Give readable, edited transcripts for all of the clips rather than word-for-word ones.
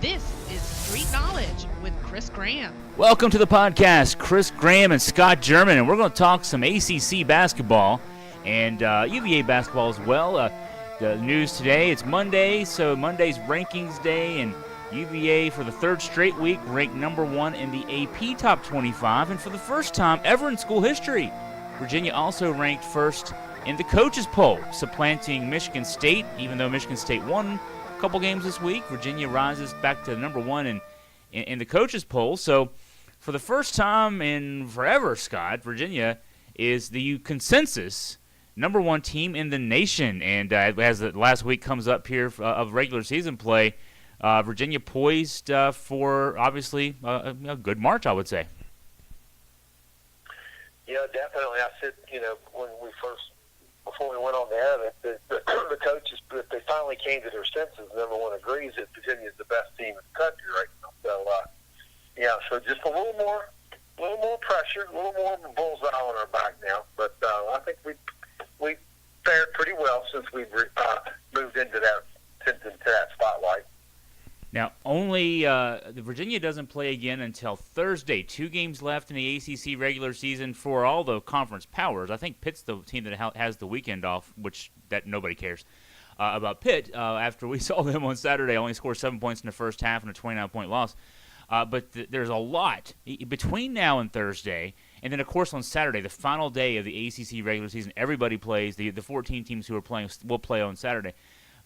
This is Street Knowledge with Chris Graham. Welcome to the podcast, Chris Graham and Scott German, and we're going to talk some ACC basketball and UVA basketball as well. The news today, it's Monday, so Monday's rankings day, and UVA for the third straight week ranked number one in the AP Top 25, and for the first time ever in school history, Virginia also ranked first in the coaches poll, supplanting Michigan State. Even though Michigan State won a couple games this week, Virginia rises back to number one in the coaches poll. So for the first time in forever, Scott, Virginia is the consensus number one team in the nation. And as the last week comes up here of regular season play, Virginia poised for obviously a good March, I would say. Yeah, definitely. I said, before we went on the air, that the coaches, if they finally came to their senses, and everyone agrees that Virginia is the best team in the country right now. So, so just a little more pressure, a little more of a bullseye on our back now. But I think we fared pretty well since we moved into that spotlight. Now, only the Virginia doesn't play again until Thursday. 2 games left in the ACC regular season for all the conference powers. I think Pitt's the team that has the weekend off, which that nobody cares about Pitt. After we saw them on Saturday, only scored 7 points in the first half and a 29-point loss. But there's a lot between now and Thursday. And then, of course, on Saturday, the final day of the ACC regular season, everybody plays. The 14 teams who are playing will play on Saturday.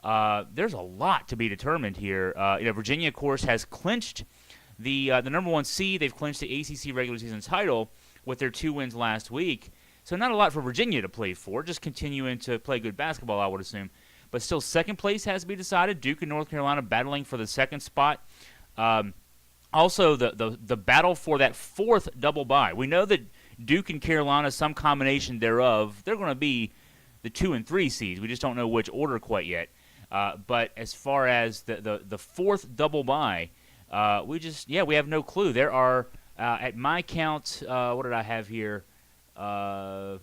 There's a lot to be determined here. Virginia, of course, has clinched the number one seed. They've clinched the ACC regular season title with their 2 wins last week. So not a lot for Virginia to play for, just continuing to play good basketball, I would assume. But still, second place has to be decided. Duke and North Carolina battling for the second spot. Also, the battle for that fourth double bye. We know that Duke and Carolina, some combination thereof, they're going to be the 2 and 3 seeds. We just don't know which order quite yet. But as far as the fourth double bye, we have no clue. There are, at my count, what did I have here? 5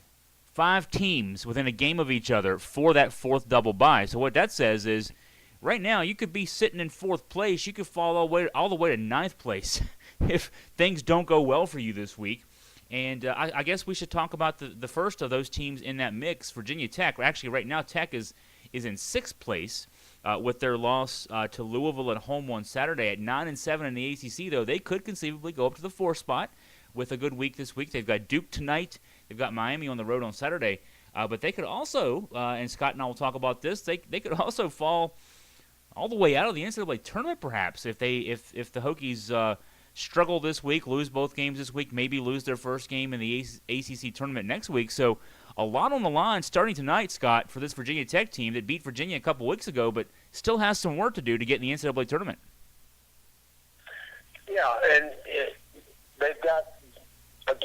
teams within a game of each other for that fourth double bye. So what that says is, right now you could be sitting in 4th place. You could fall all the way to 9th place if things don't go well for you this week. And I guess we should talk about the first of those teams in that mix, Virginia Tech. Actually, right now Tech is in 6th place with their loss to Louisville at home on Saturday. At 9-7 in the ACC, though, they could conceivably go up to the 4th spot with a good week this week. They've got Duke tonight. They've got Miami on the road on Saturday. But they could also, and Scott and I will talk about this, they could also fall all the way out of the NCAA tournament perhaps if the Hokies struggle this week, lose both games this week, maybe lose their first game in the ACC tournament next week. So a lot on the line starting tonight, Scott, for this Virginia Tech team that beat Virginia a couple weeks ago, but still has some work to do to get in the NCAA tournament. Yeah, and they've got a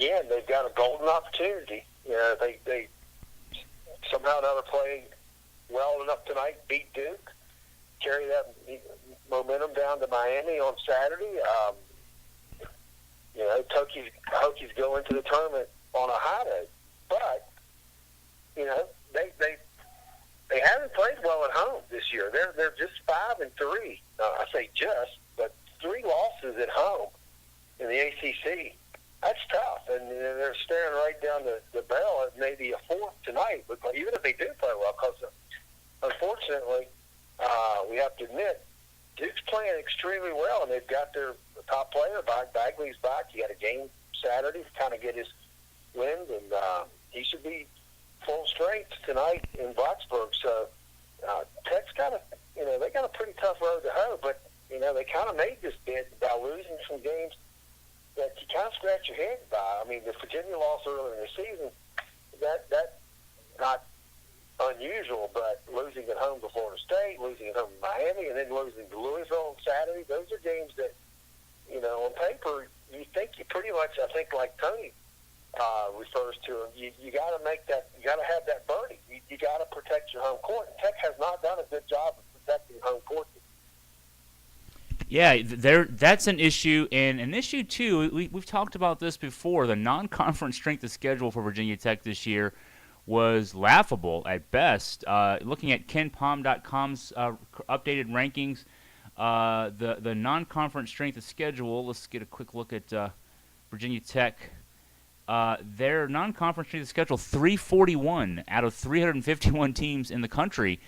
golden opportunity. They somehow or another play well enough tonight, beat Duke, carry that momentum down to Miami on Saturday. Hokies go into the tournament on a high note, but they haven't played well at home this year. They're just 5-3. I say just, but 3 losses at home in the ACC. That's tough, and they're staring right down the barrel at maybe a 4th tonight. But even if they do play well, because unfortunately, we have to admit, Duke's playing extremely well, and they've got their top player back. Bagley's back. He had a game Saturday to kind of get his wind, and he should be full strength tonight in Blacksburg. So Tech's got they got a pretty tough road to hoe, but they kind of made this bid by losing some games that you kind of scratch your head by. I mean, the Virginia loss earlier in the season, that's not unusual, but losing at home to Florida State, losing at home to Miami, and then losing to Louisville on Saturday, those are games that, on paper, you think you pretty much, I think like Tony refers to them, you got to make that, you got to have that birdie. You got to protect your home court. And Tech has not done a good job of protecting home court. Yeah, that's an issue, and an issue, too, we've talked about this before. The non-conference strength of schedule for Virginia Tech this year was laughable at best. Looking at KenPom.com's updated rankings, The non-conference strength of schedule. Let's get a quick look at Virginia Tech. Their non-conference strength of schedule 341 out of 351 teams in the country,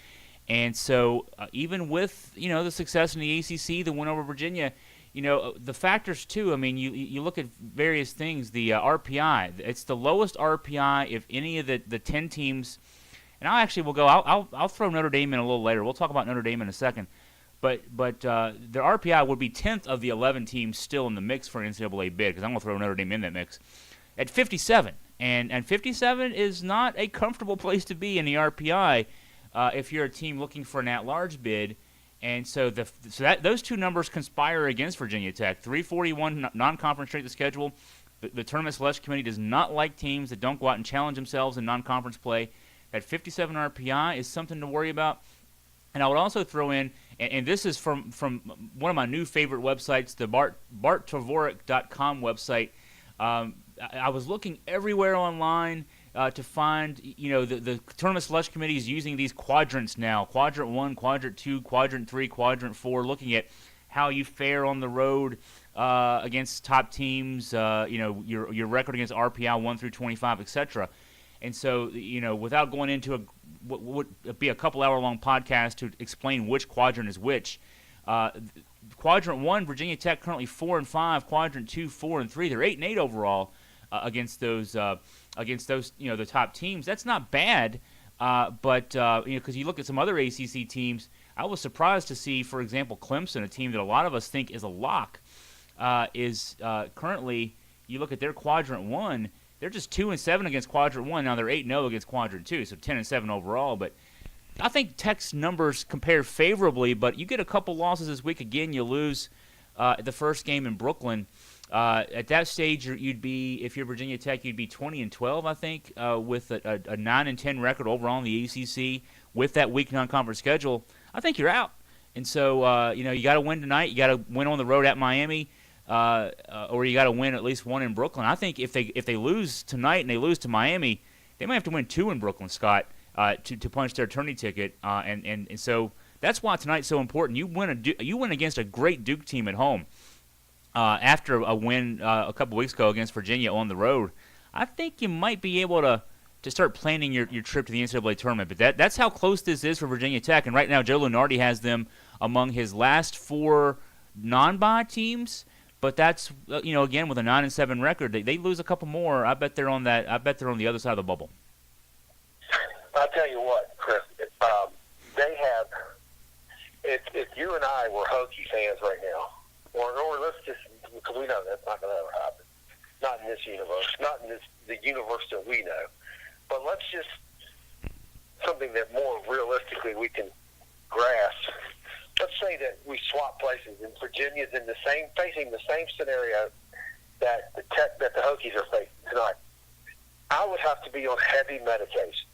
and so even with the success in the ACC, the win over Virginia, the factors too. I mean, you look at various things. The RPI, it's the lowest RPI if any of the 10 teams. And will go. I'll throw Notre Dame in a little later. We'll talk about Notre Dame in a second. But their RPI would be 10th of the 11 teams still in the mix for an NCAA bid, because I'm going to throw Notre Dame in that mix at 57. And 57 is not a comfortable place to be in the RPI if you're a team looking for an at-large bid. And so those two numbers conspire against Virginia Tech. 341 non-conference strength of schedule. The Tournament Selection Committee does not like teams that don't go out and challenge themselves in non-conference play. That 57 RPI is something to worry about. And I would also throw in, and this is from one of my new favorite websites, the barttavorik.com website. I was looking everywhere online to find, the Tournament Selection Committee is using these quadrants now. Quadrant 1, Quadrant 2, Quadrant 3, Quadrant 4, looking at how you fare on the road against top teams, your record against RPI 1 through 25, etc. And so, without going into what would be a couple-hour-long podcast to explain which quadrant is which, Quadrant 1, Virginia Tech currently 4-5. Quadrant 2, 4-3. They're 8-8 overall against those the top teams. That's not bad, but because you look at some other ACC teams, I was surprised to see, for example, Clemson, a team that a lot of us think is a lock, is currently, you look at their Quadrant 1. They're just 2-7 against Quadrant 1. Now they're 8-0 against Quadrant 2, so 10-7 overall. But I think Tech's numbers compare favorably, but you get a couple losses this week. Again, you lose the first game in Brooklyn. At that stage, you'd be, if you're Virginia Tech, you'd be 20-12, I think, with a 9-10 record overall in the ACC with that weak non-conference schedule. I think you're out. And so, you got to win tonight. You got to win on the road at Miami. Or you got to win at least one in Brooklyn. I think if they lose tonight and they lose to Miami, they might have to win 2 in Brooklyn, Scott, to punch their tourney ticket. And so that's why tonight's so important. You win against a great Duke team at home after a win a couple weeks ago against Virginia on the road. I think you might be able to start planning your trip to the NCAA tournament. But that's how close this is for Virginia Tech. And right now, Joe Lunardi has them among his last 4 non-bye teams. But that's again, with a 9-7 record, they lose a couple more. I bet they're on that. I bet they're on the other side of the bubble. I'll tell you what, Chris. They have. If you and I were Hokie fans right now, or let's just, because we know that's not going to ever happen. Not in this universe. Not in the universe that we know. But let's just something that more realistically we can grasp. Let's say that we swap places and Virginia's facing the same scenario that the Hokies are facing tonight. I would have to be on heavy medication.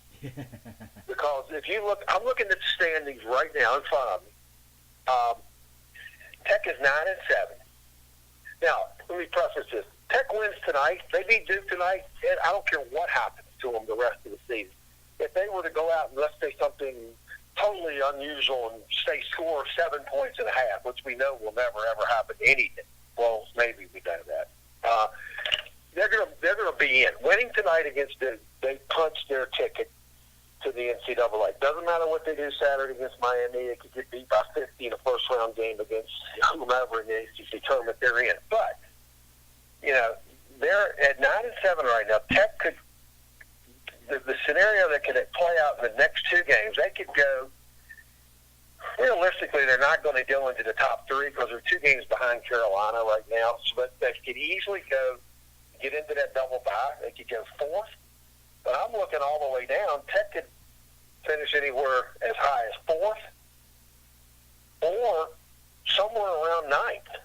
Because if you look, I'm looking at the standings right now in front of me. Tech is 9-7. Now, let me preface this. Tech wins tonight. They beat Duke tonight, and I don't care what happens to them the rest of the season. If they were to go out and let's say something totally unusual and say score 7.5 points, which we know will never ever happen to anything. Well, maybe we know that. They're gonna be in. Winning tonight against Duke, they punch their ticket to the NCAA. Doesn't matter what they do Saturday against Miami. They could get beat by 50 in a first round game against whomever in the ACC tournament they're in. But they're at 9-7 right now. Tech could. The scenario that could play out in the next 2 games, they could go, realistically, they're not going to go into the top 3 because they're 2 games behind Carolina right now, but they could easily get into that double bye. They could go 4th, but I'm looking all the way down. Tech could finish anywhere as high as 4th or somewhere around 9th.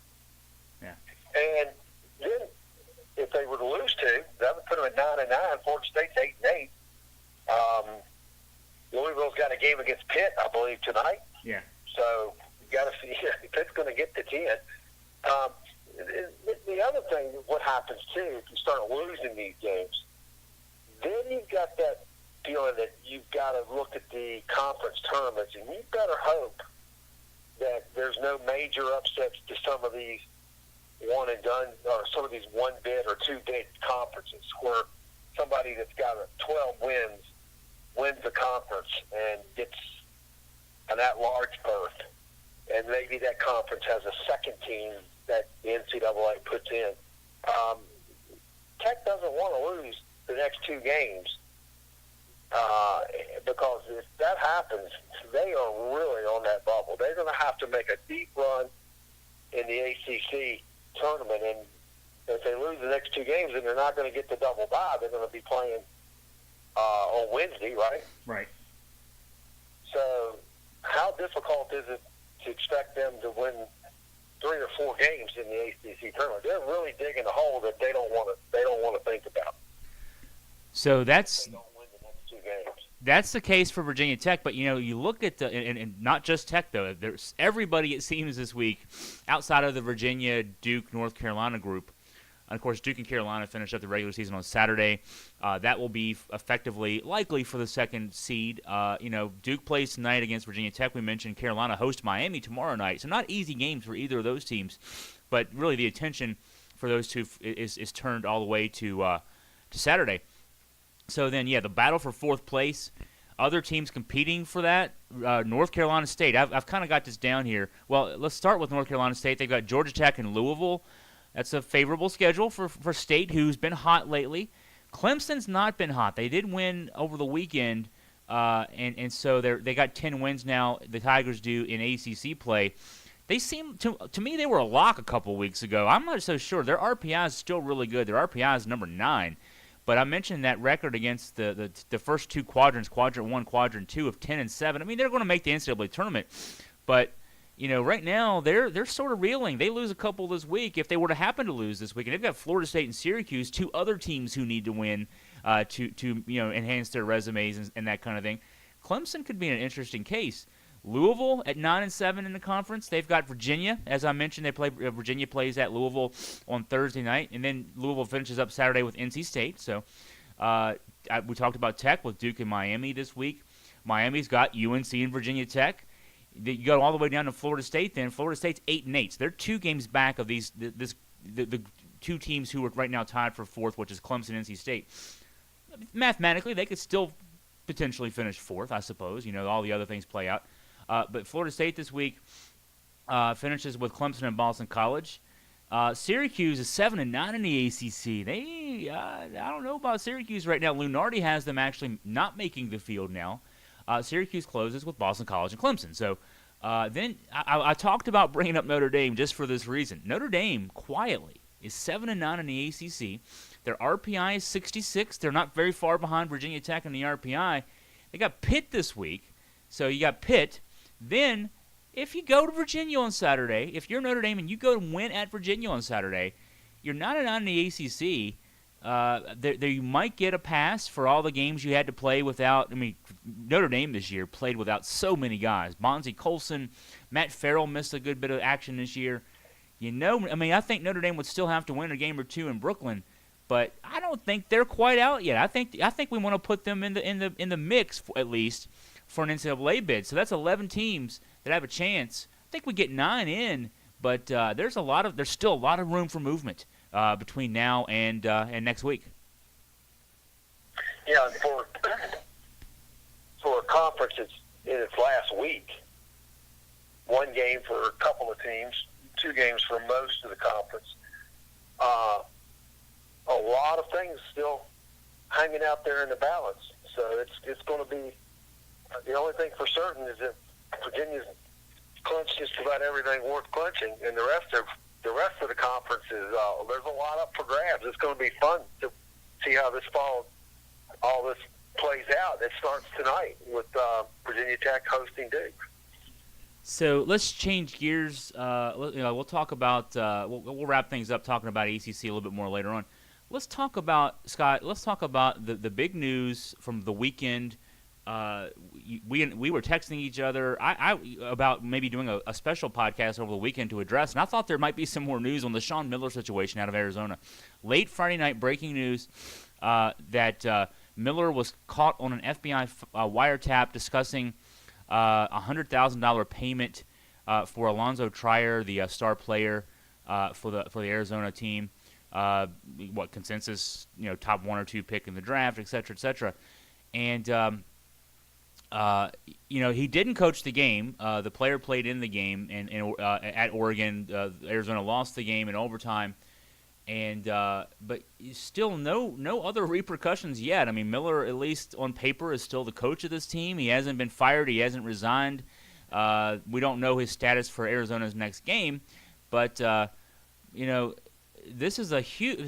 Yeah. And then if they were to lose 2, that would put them at 9-9. Florida State's 8-8. Louisville's got a game against Pitt, I believe, tonight. Yeah. So you got to see if Pitt's going to get to 10. The other thing, what happens too, if you start losing these games, then you've got that feeling that you've got to look at the conference tournaments, and you better hope that there's no major upsets to some of these one and done, or some of these one bid or two bid conferences where somebody that's got 12 wins the conference and gets an at-large berth, and maybe that conference has a second team that the NCAA puts in. Tech doesn't want to lose the next two games because if that happens, they are really on that bubble. They're going to have to make a deep run in the ACC tournament, and if they lose the next two games, then they're not going to get the double bye. They're going to be playing on Wednesday, right? Right. So how difficult is it to expect them to win 3 or 4 games in the ACC tournament? They're really digging a hole that they don't want to think about. So They don't win the next 2 games. that's the case for Virginia Tech, but you look at and not just Tech though. There's everybody it seems this week outside of the Virginia, Duke, North Carolina group. And of course, Duke and Carolina finish up the regular season on Saturday. That will be effectively likely for the second seed. Duke plays tonight against Virginia Tech. We mentioned Carolina hosts Miami tomorrow night. So not easy games for either of those teams. But really the attention for those two is turned all the way to Saturday. So then, the battle for fourth place. Other teams competing for that, North Carolina State. I've kind of got this down here. Well, let's start with North Carolina State. They've got Georgia Tech and Louisville. That's a favorable schedule for State, who's been hot lately. Clemson's not been hot. They did win over the weekend, and so they got 10 wins now. The Tigers do in ACC play. They seem to me they were a lock a couple weeks ago. I'm not so sure. Their RPI is still really good. Their RPI is number 9. But I mentioned that record against the first two quadrants, Quadrant 1, Quadrant 2 of 10 and 7. I mean, they're going to make the NCAA tournament, but right now they're sort of reeling. They lose a couple this week. If they were to happen to lose this week, and they've got Florida State and Syracuse, 2 other teams who need to win to enhance their resumes and that kind of thing. Clemson could be an interesting case. Louisville at 9 and 7 in the conference. They've got Virginia, as I mentioned. Virginia plays at Louisville on Thursday night, and then Louisville finishes up Saturday with NC State. So we talked about Tech with Duke and Miami this week. Miami's got UNC and Virginia Tech. You go all the way down to Florida State. Then Florida State's 8 and 8. So they're 2 games back of the 2 teams who are right now tied for fourth, which is Clemson and NC State. Mathematically, they could still potentially finish fourth, I suppose. All the other things play out. But Florida State this week finishes with Clemson and Boston College. Syracuse is 7 and 9 in the ACC. I don't know about Syracuse right now. Lunardi has them actually not making the field now. Syracuse closes with Boston College and Clemson. So then I talked about bringing up Notre Dame just for this reason. Notre Dame quietly is 7 and 9 in the ACC. Their RPI is 66. They're not very far behind Virginia Tech in the RPI. They got Pitt this week. So you got Pitt. Then, if you go to Virginia on Saturday, if you're Notre Dame and you go to win at Virginia on Saturday, you're 9 and 9 in the ACC. There you might get a pass for all the games you had to play without. Notre Dame this year played without so many guys. Bonzie Colson, Matt Farrell missed a good bit of action this year. I think Notre Dame would still have to win a game or 2 in Brooklyn, but I don't think they're quite out yet. I think we want to put them in the mix at least for an NCAA bid. So that's 11 teams that have a chance. I think we get 9 in, but there's still a lot of room for movement between now and next week. Yeah, for a conference, it's in its last week. 1 game for a couple of teams, 2 games for most of the conference. A lot of things still hanging out there in the balance. So it's going to be. The only thing for certain is that Virginia's clinched just about everything worth clinching, and the rest of the conference is there's a lot up for grabs. It's going to be fun to see how all this plays out. It starts tonight with Virginia Tech hosting Duke. So let's change gears. We'll talk about we'll wrap things up talking about ACC a little bit more later on. Let's talk about Scott. Let's talk about the big news from the weekend. We were texting each other about maybe doing a special podcast over the weekend to address, and I thought there might be some more news on the Sean Miller situation out of Arizona. Late Friday night breaking news that Miller was caught on an FBI wiretap discussing a $100,000 payment for Alonzo Trier, the star player for the Arizona team. Consensus, top 1 or 2 pick in the draft, et cetera, et cetera. And he didn't coach the game. The player played in the game, and at Oregon, Arizona lost the game in overtime. And but still, no other repercussions yet. I mean, Miller, at least on paper, is still the coach of this team. He hasn't been fired. He hasn't resigned. We don't know his status for Arizona's next game, but this is a huge.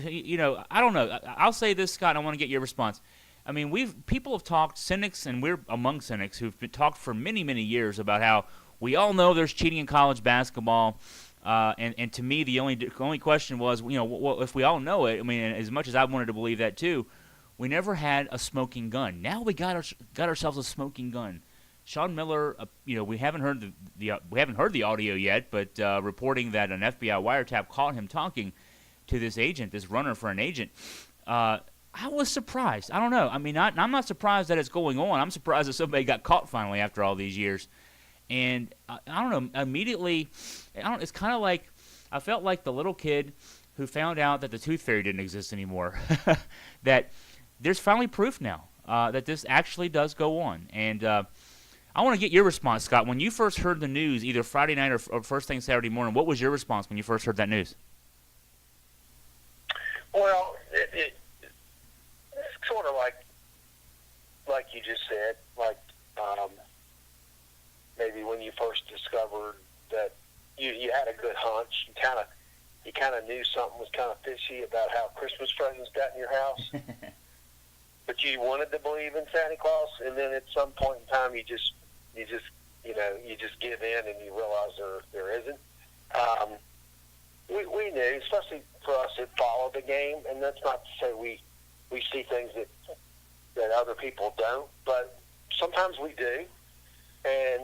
I don't know. I'll say this, Scott. And I want to get your response. I mean, people have talked, cynics, and we're among cynics who've been talked for many, many years about how we all know there's cheating in college basketball. And to me, the only question was, if we all know it, I mean, as much as I wanted to believe that too, we never had a smoking gun. Now we got ourselves a smoking gun. Sean Miller, we haven't heard the audio yet, but reporting that an FBI wiretap caught him talking to this agent, this runner for an agent. I was surprised. I don't know. I mean, I'm not surprised that it's going on. I'm surprised that somebody got caught finally after all these years. And I don't know, immediately, it's kind of like I felt like the little kid who found out that the tooth fairy didn't exist anymore, that there's finally proof now that this actually does go on. And I want to get your response, Scott. When you first heard the news, either Friday night or first thing Saturday morning, what was your response when you first heard that news? Well, it's sort of like you just said, maybe when you first discovered that you had a good hunch, you kind of knew something was kind of fishy about how Christmas presents got in your house, but you wanted to believe in Santa Claus, and then at some point in time you just give in and you realize there isn't. We knew, especially for us that followed the game, and that's not to say we see things that other people don't, but sometimes we do. And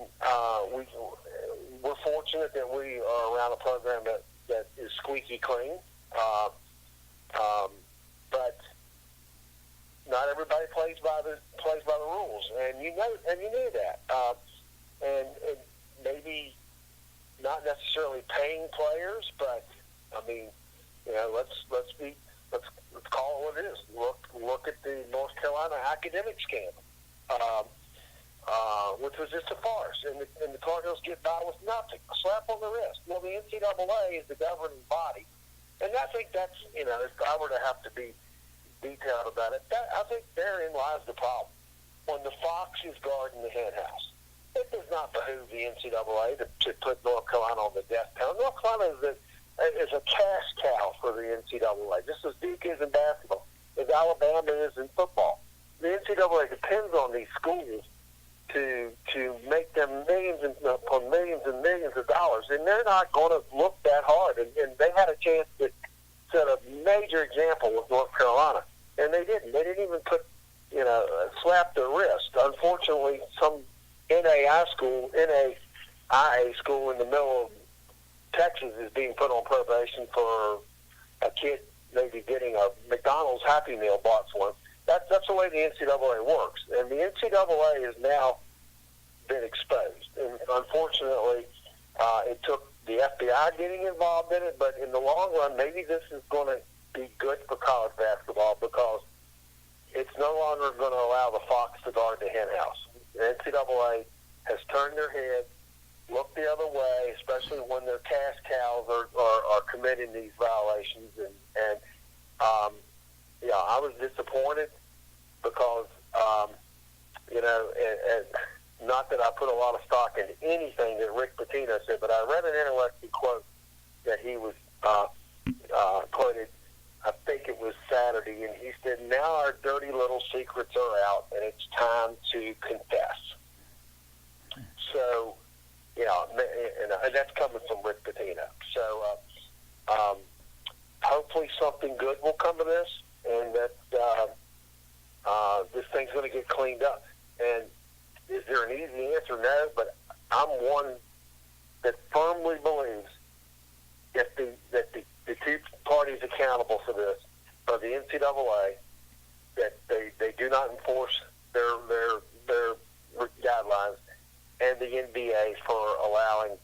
we're fortunate that we are around a program that is squeaky clean. But not everybody plays by the rules, and you knew that. And maybe not necessarily paying players, but I mean, let's call it what it is. Look at the North Carolina academic scandal. Which was just a farce, and the Cardinals get by with nothing, a slap on the wrist. Well, the NCAA is the governing body, and I think that's, if I were to have to be detailed about it, I think therein lies the problem. When the fox is guarding the hen house, it does not behoove the NCAA to put North Carolina on the death penalty. North Carolina is a cash cow for the NCAA, just as Duke is in basketball, as Alabama is in football. The NCAA depends on these schools to make them millions and millions of dollars, and they're not going to look that hard. And they had a chance to set a major example with North Carolina, and they didn't. They didn't even slap their wrist. Unfortunately, some NAIA school in the middle of Texas is being put on probation for a kid maybe getting a McDonald's Happy Meal box once. That's the way the NCAA works, and the NCAA has now been exposed. And unfortunately, it took the FBI getting involved in it, but in the long run, maybe this is going to be good for college basketball because it's no longer going to allow the fox to guard the hen house. The NCAA has turned their head, looked the other way, especially when their cash cows are committing these violations, and I was disappointed because, and not that I put a lot of stock into anything that Rick Pitino said, but I read an interesting quote that he was quoted, I think it was Saturday, and he said, "Now our dirty little secrets are out, and it's time to confess." So, and that's coming from Rick Pitino. So, hopefully something good will come of this, and that this thing's going to get cleaned up. And is there an easy answer? No, but I'm one that firmly believes that the two parties accountable for this are the NCAA, that they do not enforce their guidelines, and the NBA for allowing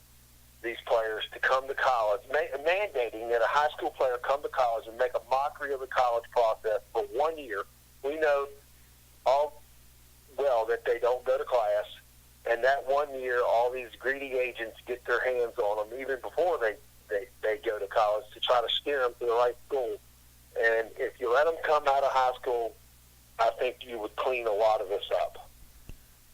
these players to come to college, mandating that a high school player come to college and make a mockery of the college process for 1 year. We know all well that they don't go to class, and that 1 year, all these greedy agents get their hands on them even before they go to college to try to steer them to the right school. And if you let them come out of high school, I think you would clean a lot of this up.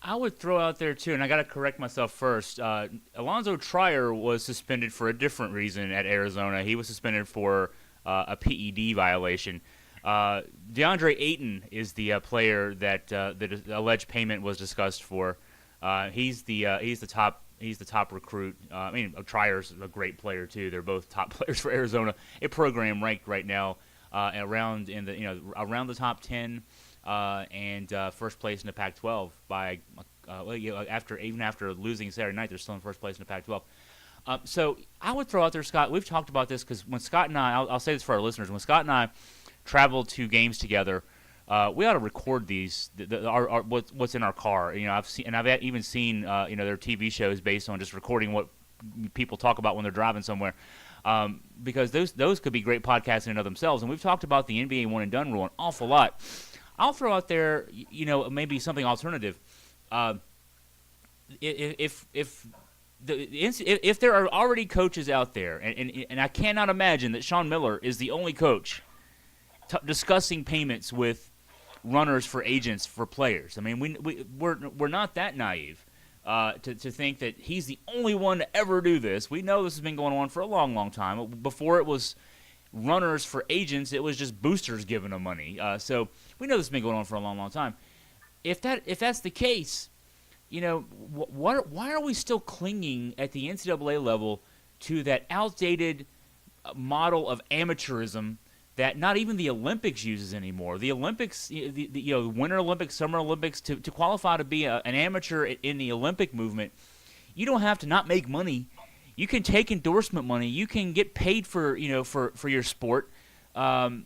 I would throw out there, too, and I got to correct myself first. Alonzo Trier was suspended for a different reason at Arizona. He was suspended for a PED violation. DeAndre Ayton is the player that the alleged payment was discussed for. He's the top recruit. I mean, Trier's a great player too. They're both top players for Arizona. A program ranked right now around the top 10 and first place in the Pac-12 by after losing Saturday night, they're still in first place in the Pac-12. So I would throw out there, Scott. We've talked about this because when Scott and I'll say this for our listeners, when Scott and I traveled to games together. We ought to record these. What's in our car? I've even seen their TV shows based on just recording what people talk about when they're driving somewhere, because those could be great podcasts in and of themselves. And we've talked about the NBA one and done rule an awful lot. I'll throw out there, maybe something alternative. If there are already coaches out there, and I cannot imagine that Sean Miller is the only coach discussing payments with runners for agents for players. I mean, we're not that naive to think that he's the only one to ever do this. We know this has been going on for a long, long time. Before it was runners for agents, it was just boosters giving them money. So we know this has been going on for a long, long time. If that's the case, why are we still clinging at the NCAA level to that outdated model of amateurism that not even the Olympics uses anymore? The Olympics, the Winter Olympics, Summer Olympics, to qualify to be an amateur in the Olympic movement, you don't have to not make money. You can take endorsement money. You can get paid for your sport. And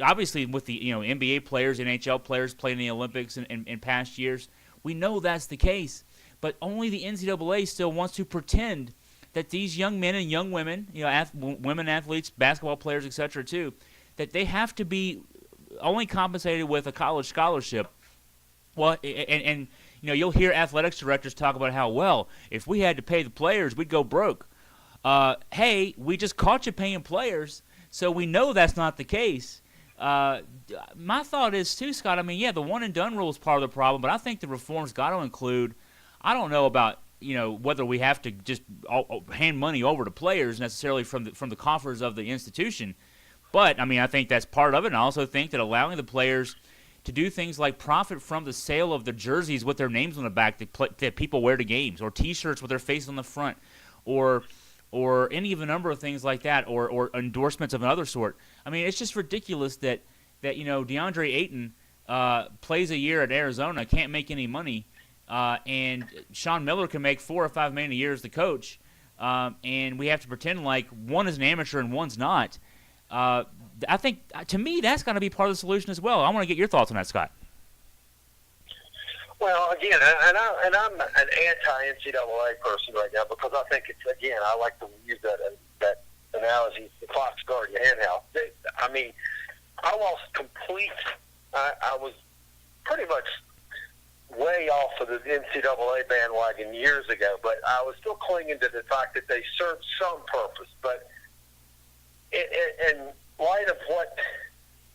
obviously with the NBA players, NHL players playing in the Olympics in past years, we know that's the case. But only the NCAA still wants to pretend that these young men and young women, women athletes, basketball players, etc., too, that they have to be only compensated with a college scholarship. Well, and you'll hear athletics directors talk about how, well, if we had to pay the players, we'd go broke. Hey, we just caught you paying players, so we know that's not the case. My thought is, too, Scott, I mean, yeah, the one-and-done rule is part of the problem, but I think the reform's got to include, I don't know about, whether we have to just hand money over to players necessarily from the coffers of the institution. But, I mean, I think that's part of it. And I also think that allowing the players to do things like profit from the sale of the jerseys with their names on the back that people wear to games, or T-shirts with their face on the front, or any of a number of things like that, or endorsements of another sort. I mean, it's just ridiculous that DeAndre Ayton plays a year at Arizona, can't make any money, and Sean Miller can make $4 or $5 million a year as the coach, and we have to pretend like one is an amateur and one's not. I think, to me, that's got to be part of the solution as well. I want to get your thoughts on that, Scott. Well, again, and I'm an anti-NCAA person right now because I think it's, again, I like to use that analogy, the fox guard your hen house. I mean, I lost I was pretty much way off of the NCAA bandwagon years ago, but I was still clinging to the fact that they served some purpose. But in light of what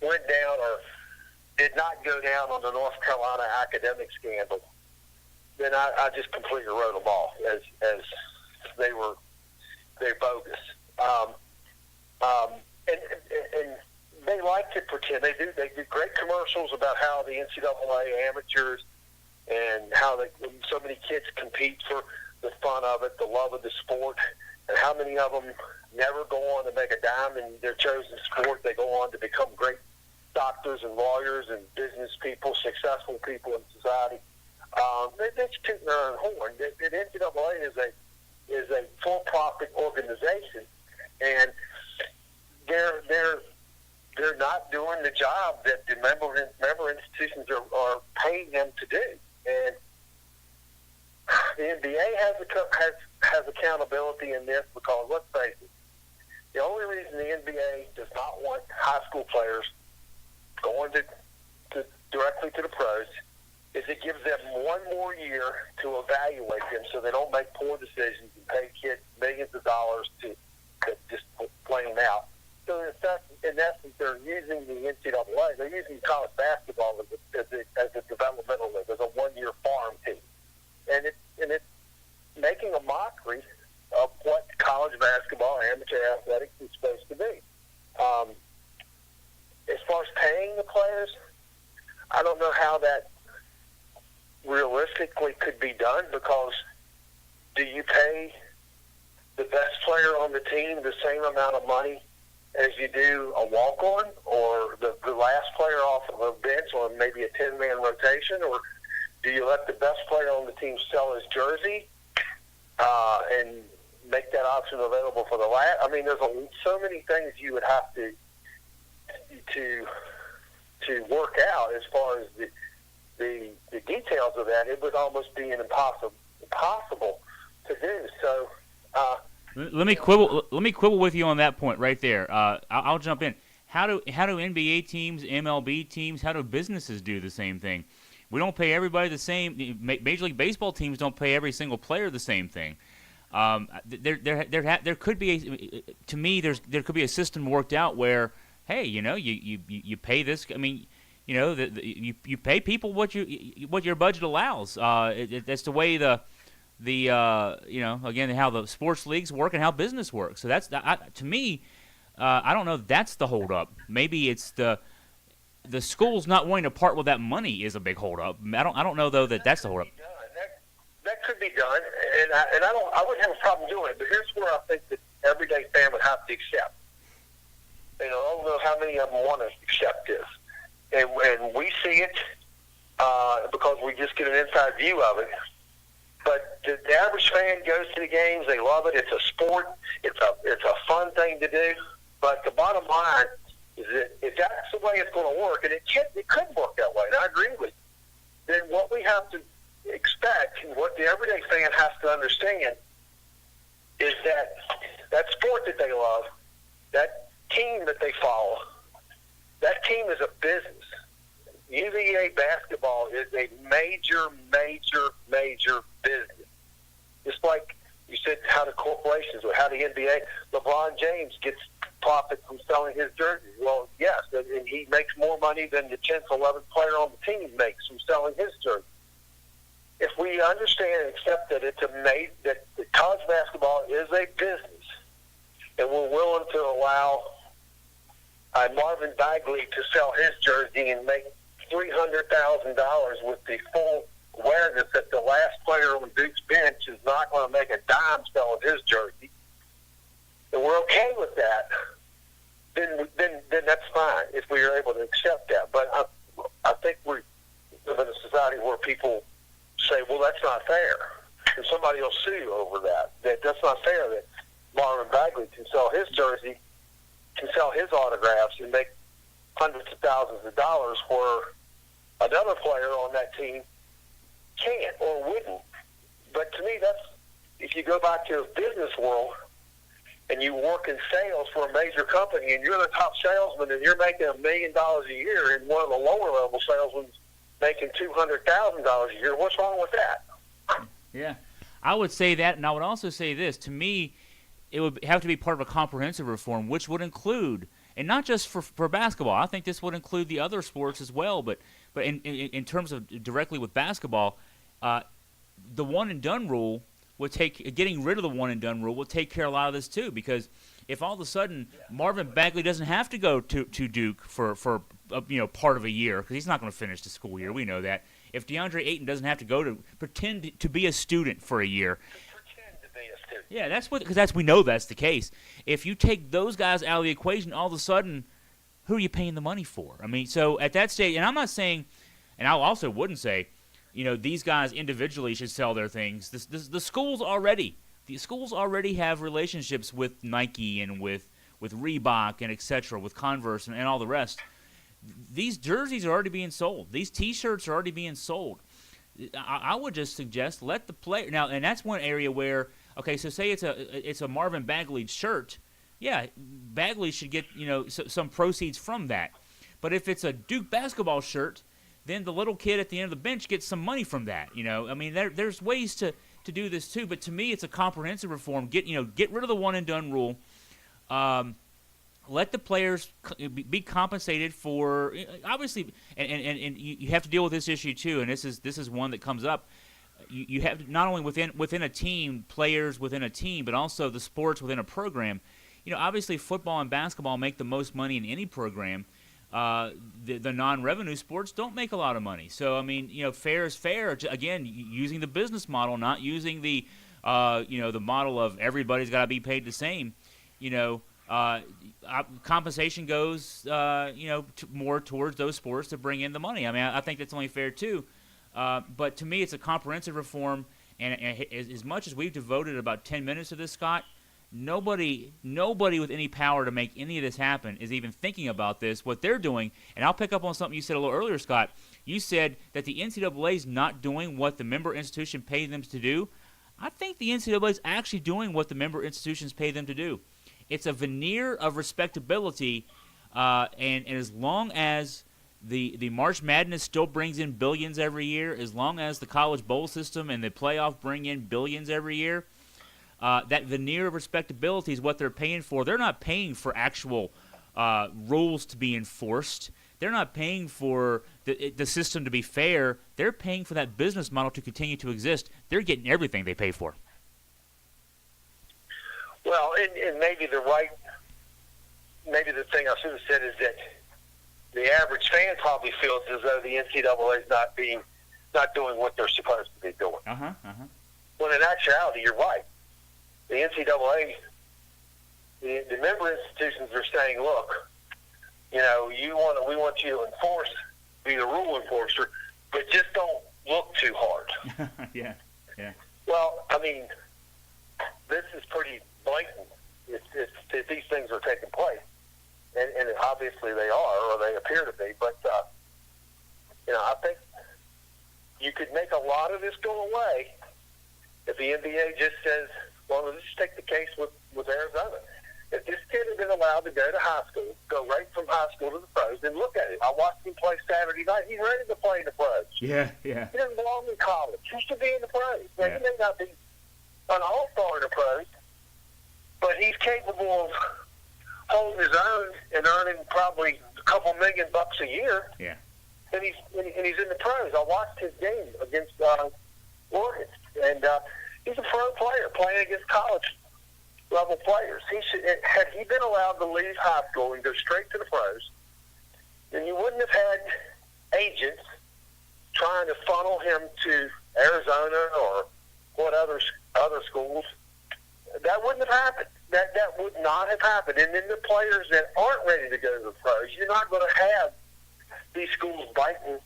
went down or did not go down on the North Carolina academic scandal, then I just completely wrote them off as they're bogus. And they like to pretend they do great commercials about how the NCAA amateurs and how so many kids compete for the fun of it, the love of the sport, and how many of them never go on to make a dime in their chosen sport. They go on to become great doctors and lawyers and business people, successful people in society. That's tooting their own horn. The NCAA is a for-profit organization, and they're not doing the job that the member institutions are paying them to do. And the NBA has has accountability in this because, let's face it, the only reason the NBA does not want high school players going to directly to the pros is it gives them one more year to evaluate them so they don't make poor decisions and pay kids millions of dollars to just play them out. So in essence, they're using the NCAA, they're using college basketball as a developmental league, as a one-year farm team. And it's making a mockery of what college basketball, amateur athletics is supposed to be. As far as paying the players, I don't know how that realistically could be done, because do you pay the best player on the team the same amount of money as you do a walk-on or the last player off of a bench on maybe a 10-man rotation? Or do you let the best player on the team sell his jersey and make that option available for the last? I mean, there's so many things you would have to work out as far as the details of that. It would almost be impossible to do. So let me quibble with you on that point right there. I'll jump in. How do NBA teams, MLB teams, how do businesses do the same thing? We don't pay everybody the same. Major League Baseball teams don't pay every single player the same thing. There could be to me there could be a system worked out where, hey, you pay this. I mean, you pay people what your budget allows. That's the way the again, how the sports leagues work and how business works. So that's to me, I don't know if that's the holdup. Maybe it's the schools not wanting to part with that money is a big holdup. I don't know though that's the holdup. That could be done, and I wouldn't have a problem doing it. But here's where I think that everyday fan would have to accept. I don't know how many of them want to accept this, and we see it because we just get an inside view of it. But the average fan goes to the games; they love it. It's a sport. It's a fun thing to do. But the bottom line is that if that's the way it's going to work, and it could work that way, and I agree with you, then what we have to expect, and what the everyday fan has to understand, is that sport that they love, that team that they follow, that team is a business. UVA basketball is a major business. Just like you said, how the corporations or how the NBA, LeBron James gets profit from selling his jerseys. Well, yes, and he makes more money than the 10th, 11th player on the team makes from selling his jersey. If we understand and accept that that college basketball is a business, and we're willing to allow Marvin Bagley to sell his jersey and make $300,000 with the full awareness that the last player on Duke's bench is not going to make a dime selling his jersey, and we're okay with that, then that's fine if we are able to accept that. But I think we live in a society where people say, well, that's not fair, and somebody will sue you over that. That's not fair that Marvin Bagley can sell his jersey, can sell his autographs, and make hundreds of thousands of dollars where another player on that team can't or wouldn't. But to me, that's, if you go back to the business world and you work in sales for a major company and you're the top salesman and you're making $1 million a year, and one of the lower level salesmen making $200,000 a year, what's wrong with that? Yeah, I would say that, and I would also say this. To me, it would have to be part of a comprehensive reform, which would include, and not just for basketball. I think this would include the other sports as well. But in terms of directly with basketball, the one and done rule would getting rid of the one and done rule would take care of a lot of this too. Because if all of a sudden Marvin Bagley doesn't have to go to Duke for part of a year, because he's not going to finish the school year, we know that. If DeAndre Ayton doesn't have to go to pretend to be a student for a year. Yeah, because we know that's the case. If you take those guys out of the equation, all of a sudden, who are you paying the money for? I mean, so at that stage, and I'm not saying, and I also wouldn't say, these guys individually should sell their things. The schools already have relationships with Nike and with Reebok and etc., with Converse and all the rest. These jerseys are already being sold. These T-shirts are already being sold. I would just suggest let the player now, and that's one area where Okay, so say it's a Marvin Bagley shirt. Yeah, Bagley should get some proceeds from that. But if it's a Duke basketball shirt, then the little kid at the end of the bench gets some money from that. I mean, there's ways to do this too. But to me, it's a comprehensive reform. Get rid of the one and done rule. Let the players be compensated for, obviously, and you have to deal with this issue too. And this is one that comes up. You have to, not only within a team, players within a team, but also the sports within a program. Obviously, football and basketball make the most money in any program. The non-revenue sports don't make a lot of money. So, I mean, fair is fair. Again, using the business model, not using the model of everybody's got to be paid the same. Compensation goes, more towards those sports to bring in the money. I mean, I think that's only fair too. But to me, it's a comprehensive reform. And as much as we've devoted about 10 minutes to this, Scott, nobody with any power to make any of this happen is even thinking about this. What they're doing, and I'll pick up on something you said a little earlier, Scott. You said that the NCAA is not doing what the member institution paid them to do. I think the NCAA is actually doing what the member institutions pay them to do. It's a veneer of respectability, and as long as the March Madness still brings in billions every year, as long as the college bowl system and the playoff bring in billions every year, that veneer of respectability is what they're paying for. They're not paying for actual rules to be enforced. They're not paying for the system to be fair. They're paying for that business model to continue to exist. They're getting everything they pay for. Well, and maybe the thing I should have said is that the average fan probably feels as though the NCAA is not doing what they're supposed to be doing. When in actuality, you're right. The NCAA, the member institutions are saying, look, we want you to be the rule enforcer, but just don't look too hard. Yeah. Well, I mean, this is pretty blatant if these things are taking place. And obviously they are, or they appear to be. But, I think you could make a lot of this go away if the NBA just says, well, let's just take the case with Arizona. If this kid had been allowed to go to high school, go right from high school to the pros, and look at it. I watched him play Saturday night. He's ready to play in the pros. Yeah. He doesn't belong in college. He should be in the pros. Now, he may not be an all-star in the pros, but he's capable of holding his own and earning probably a couple $1 million a year. Yeah. And he's in the pros. I watched his game against Oregon, and he's a pro player playing against college level players. Had he been allowed to leave high school and go straight to the pros, then you wouldn't have had agents trying to funnel him to Arizona or what other schools. That wouldn't have happened. That would not have happened. And then the players that aren't ready to go to the pros, you're not going to have these schools biting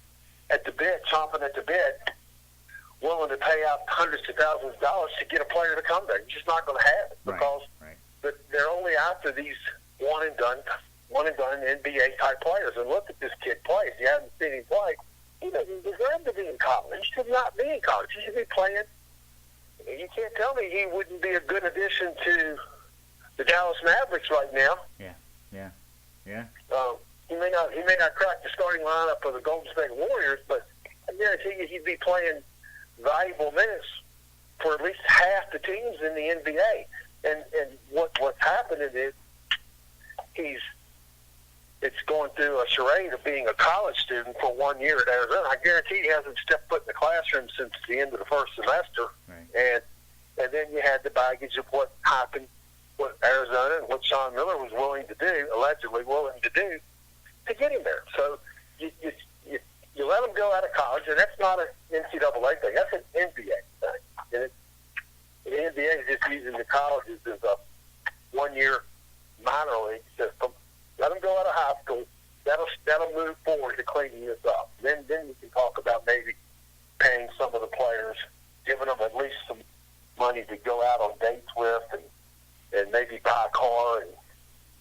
at the bit, chomping at the bit, willing to pay out hundreds of thousands of dollars to get a player to come there. You're just not going to have it because they're only after these one and done NBA type players. And look at this kid play. If you haven't seen him play, he doesn't deserve to be in college. He should not be in college. He should be playing. You can't tell me he wouldn't be a good addition to the Dallas Mavericks right now. Yeah. He may not crack the starting lineup for the Golden State Warriors, but I guarantee you he'd be playing valuable minutes for at least half the teams in the NBA. And what's happening is it's going through a charade of being a college student for 1 year at Arizona. I guarantee he hasn't stepped foot in the classroom since the end of the first semester. Right. And then you had the baggage of what happened with Arizona and what Sean Miller was allegedly willing to do to get him there. So you let him go out of college, and that's not an NCAA thing. That's an NBA thing. And the NBA is just using the colleges as a 1 year minor league system. Let them go out of high school. That'll move forward to cleaning this up. Then you can talk about maybe paying some of the players, giving them at least some money to go out on dates with, and maybe buy a car and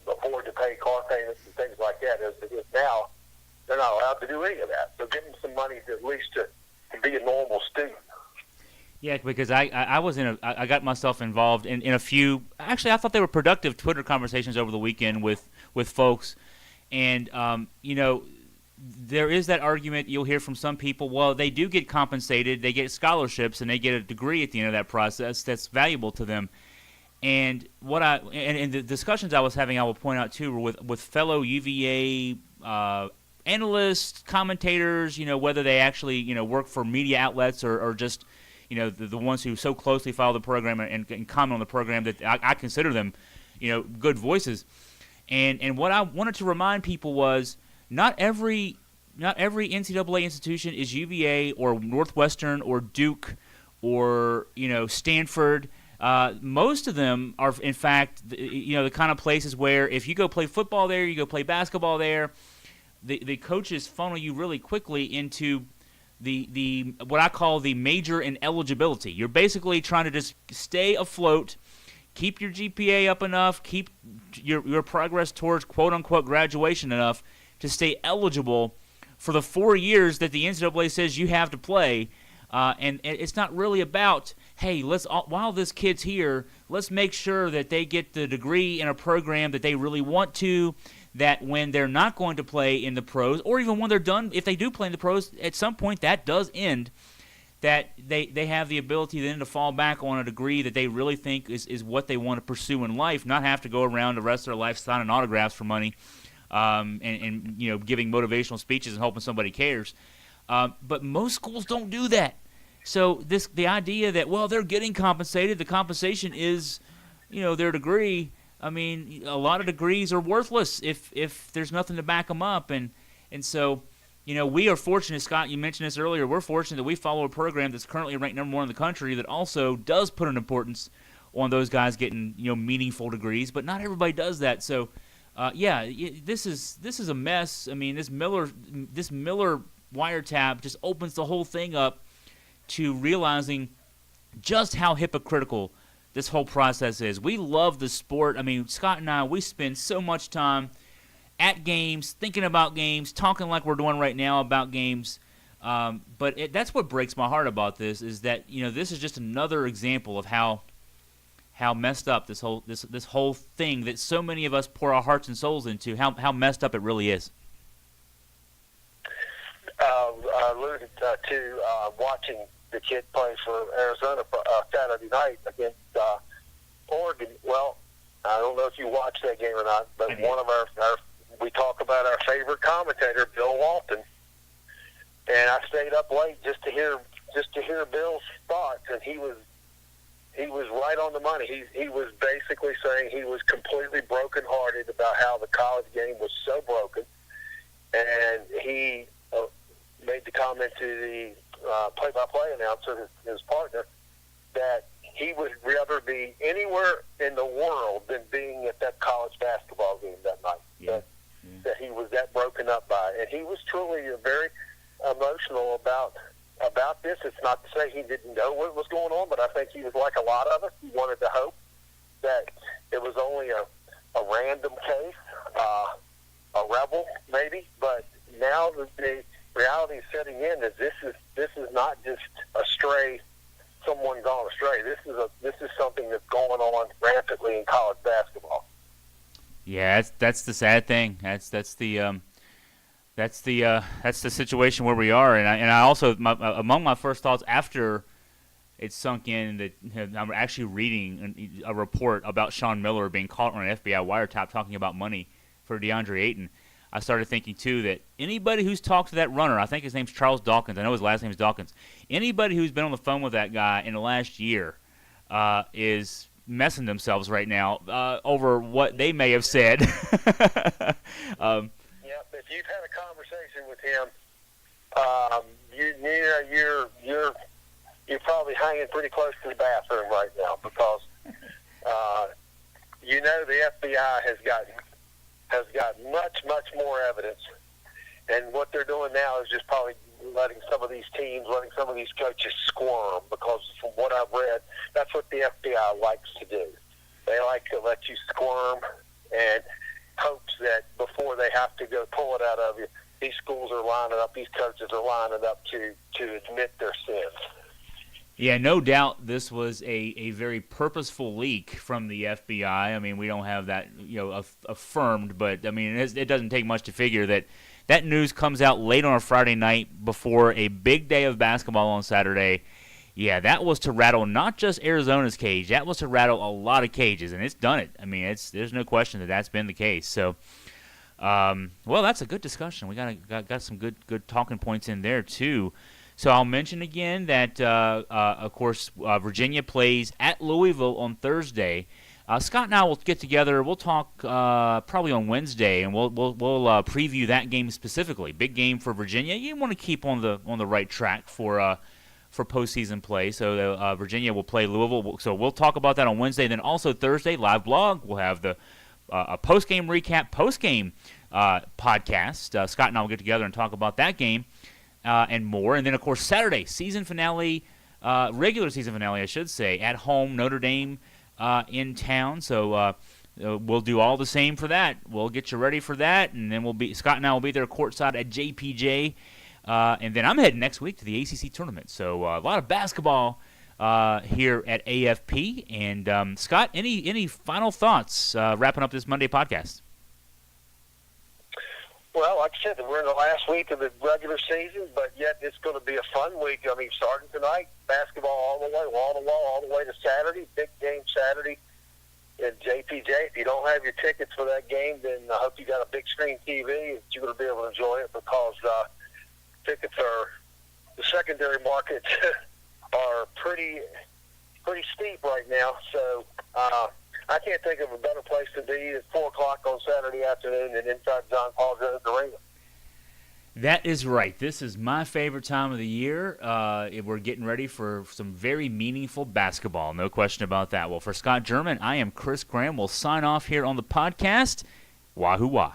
afford to pay car payments and things like that. As now, they're not allowed to do any of that. So give them some money to at least to be a normal student. Yeah, because I was I got myself involved in a few. Actually, I thought they were productive Twitter conversations over the weekend with folks, and there is that argument you'll hear from some people. Well, they do get compensated, they get scholarships, and they get a degree at the end of that process that's valuable to them. And and the discussions I was having, I will point out too, were with fellow UVA analysts, commentators. Whether they actually work for media outlets or just the ones who so closely follow the program and comment on the program that I consider them good voices. And what I wanted to remind people was not every NCAA institution is UVA or Northwestern or Duke or Stanford. Most of them are, in fact, the kind of places where if you go play football there, you go play basketball there, the coaches funnel you really quickly into the what I call the major in eligibility. You're basically trying to just stay afloat, keep your GPA up enough, keep your progress towards quote-unquote graduation enough to stay eligible for the 4 years that the NCAA says you have to play. And it's not really about, hey, while this kid's here, let's make sure that they get the degree in a program that they really want to, that when they're not going to play in the pros, or even when they're done, if they do play in the pros, at some point that does end, that they have the ability then to fall back on a degree that they really think is what they want to pursue in life, not have to go around the rest of their life signing autographs for money and giving motivational speeches and hoping somebody cares. But most schools don't do that. So the idea that, well, they're getting compensated, the compensation is, their degree. I mean, a lot of degrees are worthless if there's nothing to back them up. And so, we are fortunate, Scott, you mentioned this earlier, we're fortunate that we follow a program that's currently ranked number 1 in the country that also does put an importance on those guys getting, meaningful degrees, but not everybody does that. So, this is a mess. I mean, this Miller wiretap just opens the whole thing up to realizing just how hypocritical this whole process is. We love the sport. I mean, Scott and I, we spend so much time at games, thinking about games, talking like we're doing right now about games. But that's what breaks my heart about this, is that this is just another example of how messed up this whole thing that so many of us pour our hearts and souls into, how messed up it really is. I alluded to watching the kid play for Arizona Saturday night against Oregon. Well, I don't know if you watched that game or not, but one of our we talk about our favorite commentator, Bill Walton, and I stayed up late just to hear Bill's thoughts, and he was right on the money. He was basically saying he was completely brokenhearted about how the college game was so broken, and he made the comment to the play-by-play announcer, his partner, that he would rather be anywhere in the world than being at that college basketball game that night. Yeah. That he was that broken up by it. And he was truly very emotional about this. It's not to say he didn't know what was going on, but I think he was like a lot of us. He wanted to hope that it was only a random case, a rebel maybe. But now the reality is setting in that this is not just someone gone astray. This is something that's going on rampantly in college basketball. Yeah, that's the sad thing. That's the situation where we are. And I also among my first thoughts after it sunk in that I'm actually reading a report about Sean Miller being caught on an FBI wiretap talking about money for DeAndre Ayton. I started thinking, too, that anybody who's talked to that runner, I think his name's Charles Dawkins, I know his last name is Dawkins, anybody who's been on the phone with that guy in the last year is messing themselves right now over what they may have said. Yep, if you've had a conversation with him, you're probably hanging pretty close to the bathroom right now because the FBI has got much more evidence, and what they're doing now is just probably letting some of these coaches squirm, because from what I've read, that's what the FBI likes to do. They like to let you squirm and hopes that before they have to go pull it out of you, these schools are lining up, these coaches are lining up to admit their sins. Yeah, no doubt this was a very purposeful leak from the FBI. I mean, we don't have that affirmed, but I mean it doesn't take much to figure that news comes out late on a Friday night before a big day of basketball on Saturday. Yeah, that was to rattle not just Arizona's cage, that was to rattle a lot of cages, and it's done it. I mean, there's no question that that's been the case. So, well, that's a good discussion. We got some good talking points in there too. So I'll mention again that, of course, Virginia plays at Louisville on Thursday. Scott and I will get together. We'll talk probably on Wednesday, and we'll preview that game specifically. Big game for Virginia. You want to keep on the right track for postseason play. So Virginia will play Louisville. So we'll talk about that on Wednesday. Then also Thursday, live blog. We'll have the a post-game recap, post-game podcast. Scott and I will get together and talk about that game. And more. And then, of course, Saturday, season finale, regular season finale, I should say, at home, Notre Dame in town. So we'll do all the same for that. We'll get you ready for that. And then Scott and I will be there courtside at JPJ. And then I'm heading next week to the ACC tournament. So a lot of basketball here at AFP. And, Scott, any final thoughts wrapping up this Monday podcast? Well, like I said, we're in the last week of the regular season, but yet it's going to be a fun week. I mean, starting tonight, basketball all the way, wall to wall, all the way to Saturday, big game Saturday at JPJ. If you don't have your tickets for that game, then I hope you got a big screen TV and you're going to be able to enjoy it because tickets are, the secondary markets are pretty steep right now. So, I can't think of a better place to be at 4 o'clock on Saturday afternoon than inside John Paul Jones Arena. That is right. This is my favorite time of the year. We're getting ready for some very meaningful basketball. No question about that. Well, for Scott German, I am Chris Graham. We'll sign off here on the podcast. Wahoo wah.